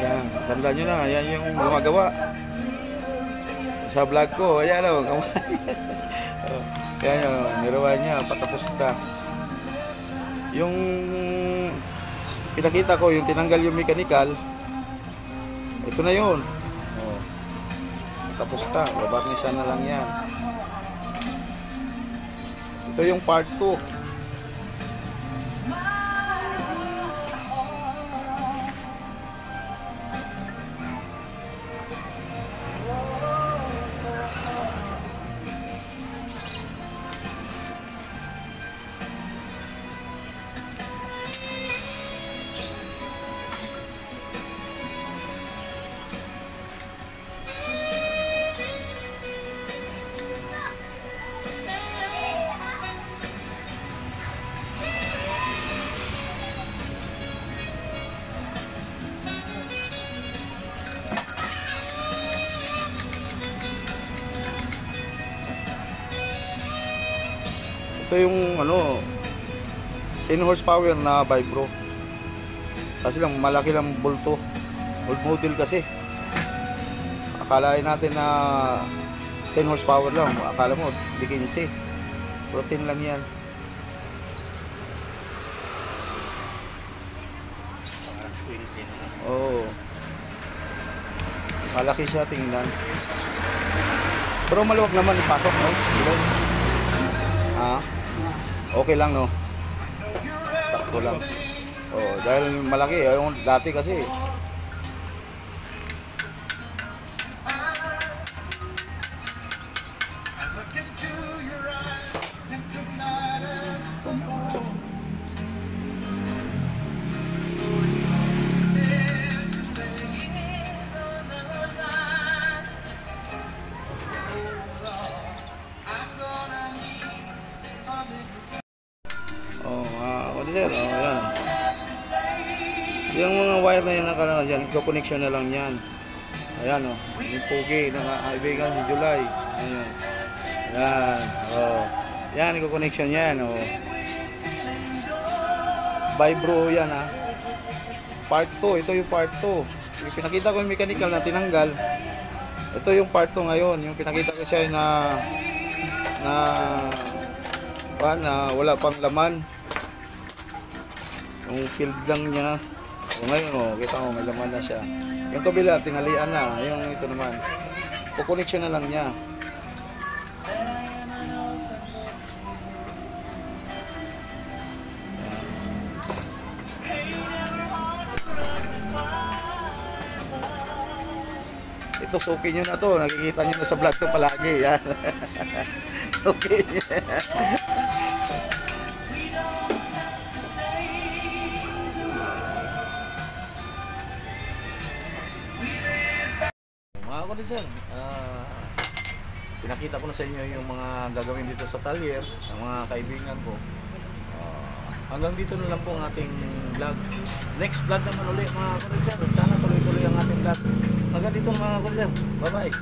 Yan, tandaan nyo na, yan yung gumagawa sa vlog ko. Ayan o, kamay. Kaya nyo, niruan niya, patapos na. Yung pinakita ko, yung tinanggal yung mechanical, ito na yun. Oh, tapos na, babarnisan na lang yan. Ito yung part 2. Ito yung ano 10 horsepower na Vibro. Kasi lang malaki lang bulto. Old model kasi. Akalain natin na 10 horsepower lang. Akala mo di 15. Pero 10 lang yan. Oo. Malaki siya tingnan. Pero maluwag naman ipasok, no? Ha? Okay lang, no? Sakto lang. Oh, dahil malaki yung dati kasi. Sir, oh, ayan. Yung mga wire na yan nakalala dyan, connection na lang yan. Ayan, oh. Yung pugi ng kaibigan ni July. Ayan. Ayan, oh. Yan, connection yan, oh. Vibro yan, ha. Part 2, ito yung part 2. Yung pinakita ko yung mechanical na tinanggal. Ito yung part 2 ngayon. Yung pinakita ko siya na wala pang laman. Yung field lang niya. O ngayon, oh, kita mo, may laman na siya. Yung kabila, tinalian na. Yung ito naman, kukoneksyon na lang niya. Ito, suki nyo na to. Nakikita nyo na sa vlog ko palagi. Yan. Suki nyo. Mga kondensar, pinakita ko na sa inyo yung mga gagawin dito sa talyer ng mga kaibigan ko. Hanggang dito na lang po ang ating vlog. Next vlog naman ulit mga kondensar. Sana tuloy-tuloy ang ating vlog. Hanggang dito mga kondensar. Bye bye.